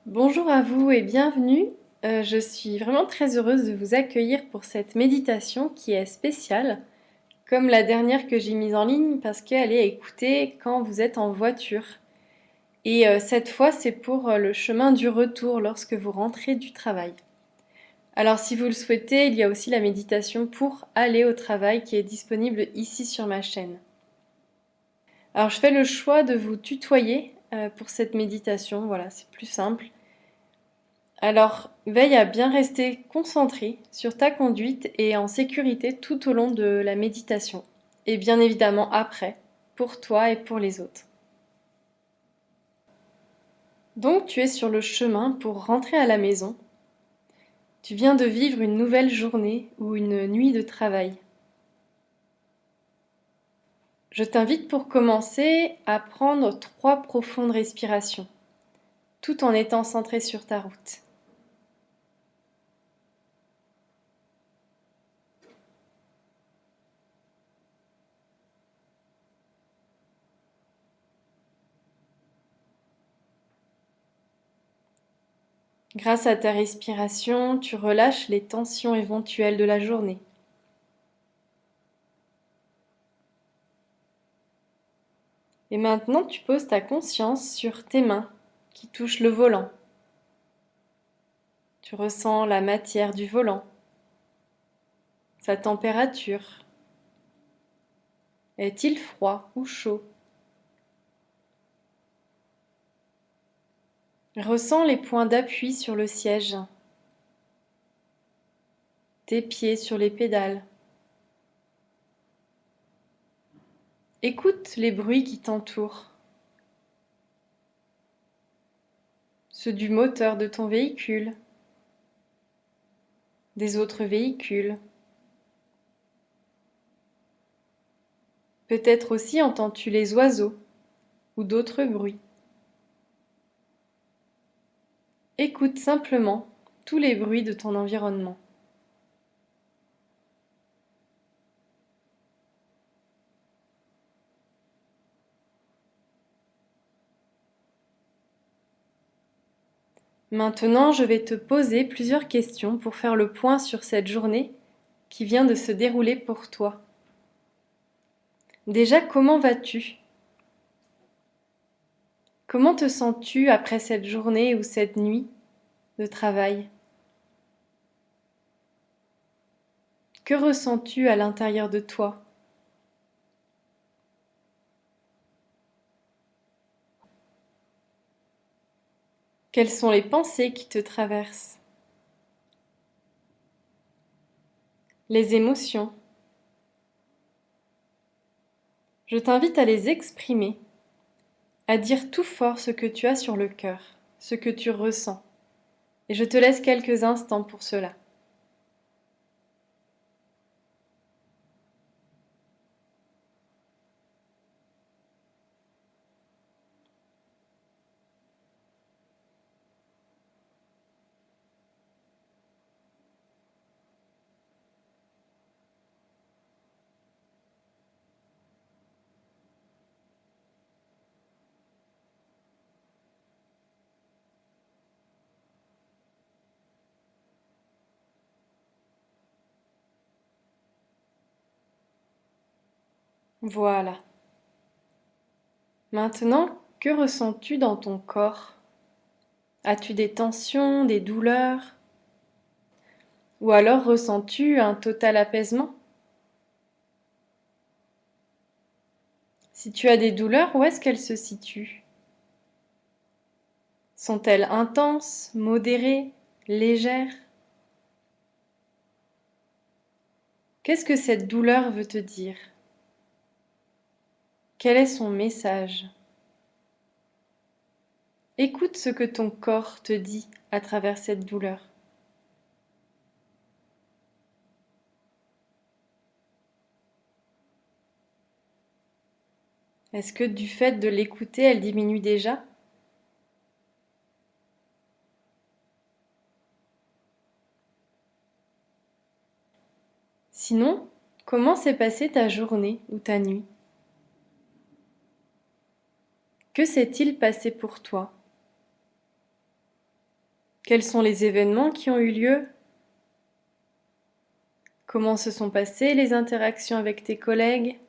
Bonjour à vous et bienvenue. Je suis vraiment très heureuse de vous accueillir pour cette méditation qui est spéciale, comme la dernière que j'ai mise en ligne parce qu'elle est à écouter quand vous êtes en voiture. Et cette fois, c'est pour le chemin du retour lorsque vous rentrez du travail. Alors si vous le souhaitez, il y a aussi la méditation pour aller au travail qui est disponible ici sur ma chaîne. Alors je fais le choix de vous tutoyer pour cette méditation, voilà, c'est plus simple. Alors, veille à bien rester concentré sur ta conduite et en sécurité tout au long de la méditation. Et bien évidemment après, pour toi et pour les autres. Donc, tu es sur le chemin pour rentrer à la maison. Tu viens de vivre une nouvelle journée ou une nuit de travail. Je t'invite pour commencer à prendre 3 profondes respirations, tout en étant centré sur ta route. Grâce à ta respiration, tu relâches les tensions éventuelles de la journée. Et maintenant, tu poses ta conscience sur tes mains qui touchent le volant. Tu ressens la matière du volant, sa température. Est-il froid ou chaud? Ressens les points d'appui sur le siège, tes pieds sur les pédales. Écoute les bruits qui t'entourent, ceux du moteur de ton véhicule, des autres véhicules. Peut-être aussi entends-tu les oiseaux ou d'autres bruits. Écoute simplement tous les bruits de ton environnement. Maintenant, je vais te poser plusieurs questions pour faire le point sur cette journée qui vient de se dérouler pour toi. Déjà, comment vas-tu? Comment te sens-tu après cette journée ou cette nuit de travail? Que ressens-tu à l'intérieur de toi? Quelles sont les pensées qui te traversent? Les émotions? Je t'invite à les exprimer, à dire tout fort ce que tu as sur le cœur, ce que tu ressens. Et je te laisse quelques instants pour cela. Voilà. Maintenant, que ressens-tu dans ton corps? As-tu des tensions, des douleurs? Ou alors ressens-tu un total apaisement? Si tu as des douleurs, où est-ce qu'elles se situent? Sont-elles intenses, modérées, légères? Qu'est-ce que cette douleur veut te dire? Quel est son message? Écoute ce que ton corps te dit à travers cette douleur. Est-ce que du fait de l'écouter, elle diminue déjà? Sinon, comment s'est passée ta journée ou ta nuit? Que s'est-il passé pour toi? Quels sont les événements qui ont eu lieu? Comment se sont passées les interactions avec tes collègues,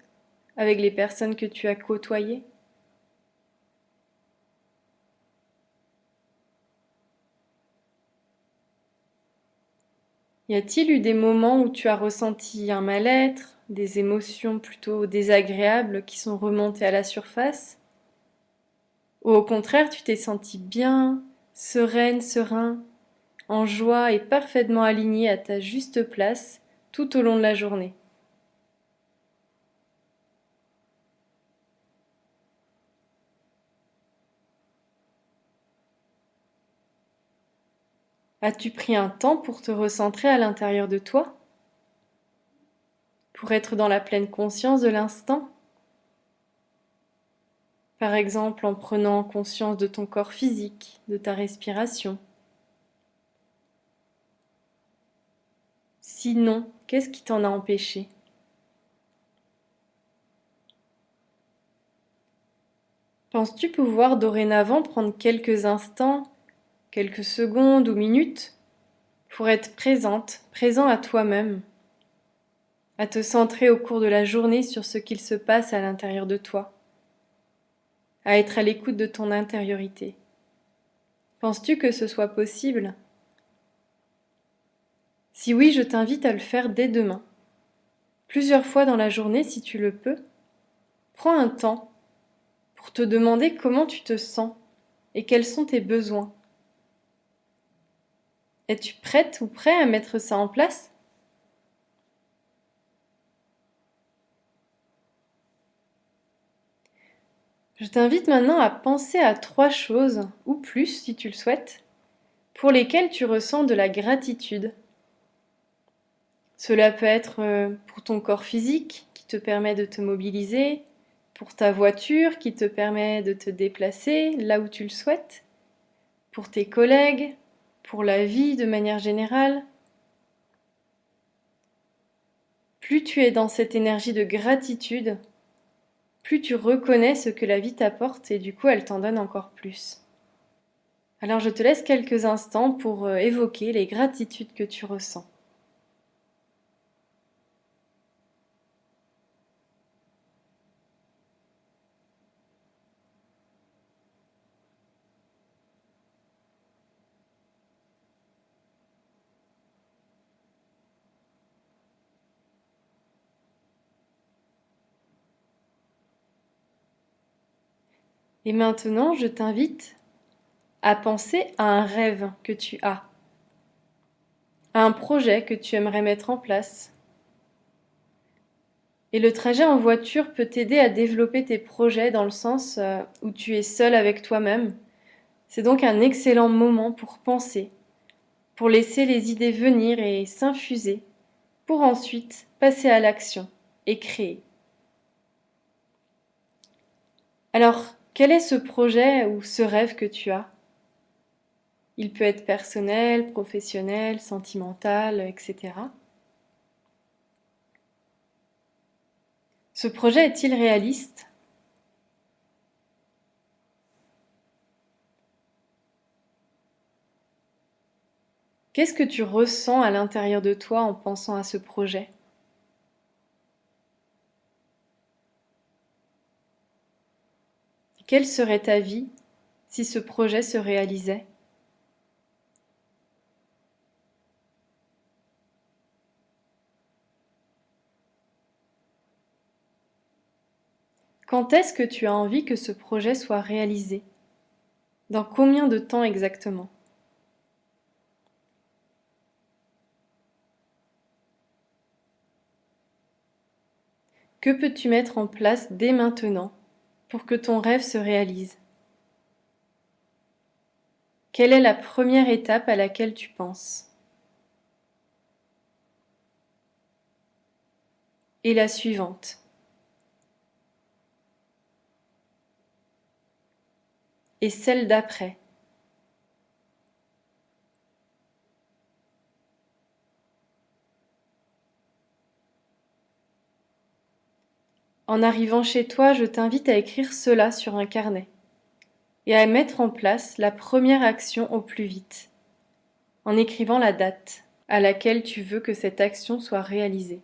avec les personnes que tu as côtoyées? Y a-t-il eu des moments où tu as ressenti un mal-être, des émotions plutôt désagréables qui sont remontées à la surface? Ou au contraire, tu t'es senti bien, sereine, serein, en joie et parfaitement aligné à ta juste place tout au long de la journée? As-tu pris un temps pour te recentrer à l'intérieur de toi, pour être dans la pleine conscience de l'instant? Par exemple, en prenant conscience de ton corps physique, de ta respiration. Sinon, qu'est-ce qui t'en a empêché? Penses-tu pouvoir dorénavant prendre quelques instants, quelques secondes ou minutes pour être présente, présent à toi-même, à te centrer au cours de la journée sur ce qu'il se passe à l'intérieur de toi, à être à l'écoute de ton intériorité? Penses-tu que ce soit possible? Si oui, je t'invite à le faire dès demain, plusieurs fois dans la journée si tu le peux. Prends un temps pour te demander comment tu te sens et quels sont tes besoins. Es-tu prête ou prêt à mettre ça en place? Je t'invite maintenant à penser à 3 choses, ou plus si tu le souhaites, pour lesquelles tu ressens de la gratitude. Cela peut être pour ton corps physique qui te permet de te mobiliser, pour ta voiture qui te permet de te déplacer là où tu le souhaites, pour tes collègues, pour la vie de manière générale. Plus tu es dans cette énergie de gratitude, plus tu reconnais ce que la vie t'apporte et du coup elle t'en donne encore plus. Alors je te laisse quelques instants pour évoquer les gratitudes que tu ressens. Et maintenant, je t'invite à penser à un rêve que tu as, à un projet que tu aimerais mettre en place. Et le trajet en voiture peut t'aider à développer tes projets dans le sens où tu es seul avec toi-même. C'est donc un excellent moment pour penser, pour laisser les idées venir et s'infuser, pour ensuite passer à l'action et créer. Alors, quel est ce projet ou ce rêve que tu as? Il peut être personnel, professionnel, sentimental, etc. Ce projet est-il réaliste? Qu'est-ce que tu ressens à l'intérieur de toi en pensant à ce projet? Quelle serait ta vie si ce projet se réalisait? Quand est-ce que tu as envie que ce projet soit réalisé? Dans combien de temps exactement? Que peux-tu mettre en place dès maintenant pour que ton rêve se réalise? Quelle est la première étape à laquelle tu penses? Et la suivante? Et celle d'après? En arrivant chez toi, je t'invite à écrire cela sur un carnet et à mettre en place la première action au plus vite. en écrivant la date à laquelle tu veux que cette action soit réalisée.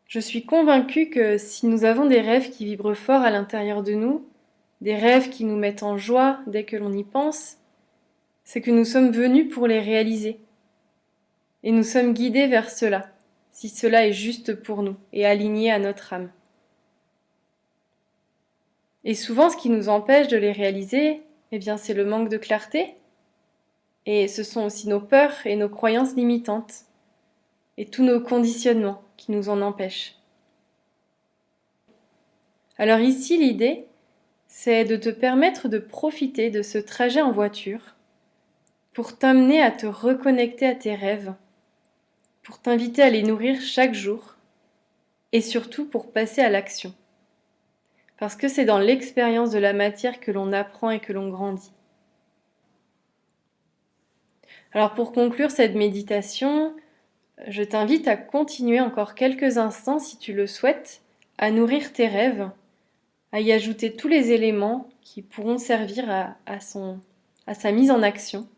Je suis convaincue que si nous avons des rêves qui vibrent fort à l'intérieur de nous, des rêves qui nous mettent en joie dès que l'on y pense, c'est que nous sommes venus pour les réaliser. Et nous sommes guidés vers cela, si cela est juste pour nous et aligné à notre âme. Et souvent, ce qui nous empêche de les réaliser, c'est le manque de clarté. Et ce sont aussi nos peurs et nos croyances limitantes. Et tous nos conditionnements qui nous en empêchent. Alors ici, l'idée, c'est de te permettre de profiter de ce trajet en voiture pour t'amener à te reconnecter à tes rêves, pour t'inviter à les nourrir chaque jour et surtout pour passer à l'action. Parce que c'est dans l'expérience de la matière que l'on apprend et que l'on grandit. Alors pour conclure cette méditation, je t'invite à continuer encore quelques instants, si tu le souhaites, à nourrir tes rêves, à y ajouter tous les éléments qui pourront servir à sa mise en action.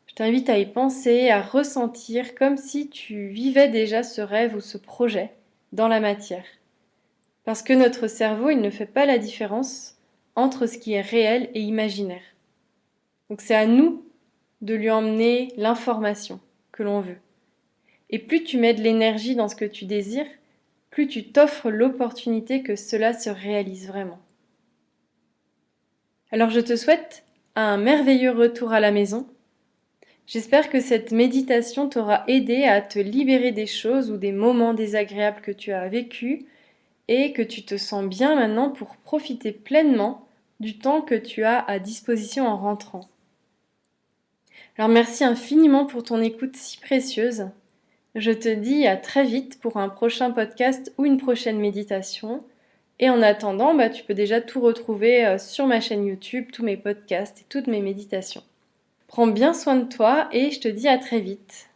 Je t'invite à y penser, à ressentir comme si tu vivais déjà ce rêve ou ce projet dans la matière. Parce que notre cerveau, il ne fait pas la différence entre ce qui est réel et imaginaire. Donc c'est à nous de lui emmener l'information que l'on veut. Et plus tu mets de l'énergie dans ce que tu désires, plus tu t'offres l'opportunité que cela se réalise vraiment. Alors je te souhaite un merveilleux retour à la maison. J'espère que cette méditation t'aura aidé à te libérer des choses ou des moments désagréables que tu as vécus et que tu te sens bien maintenant pour profiter pleinement du temps que tu as à disposition en rentrant. Alors merci infiniment pour ton écoute si précieuse. Je te dis à très vite pour un prochain podcast ou une prochaine méditation. Et en attendant, tu peux déjà tout retrouver sur ma chaîne YouTube, tous mes podcasts et toutes mes méditations. Prends bien soin de toi et je te dis à très vite.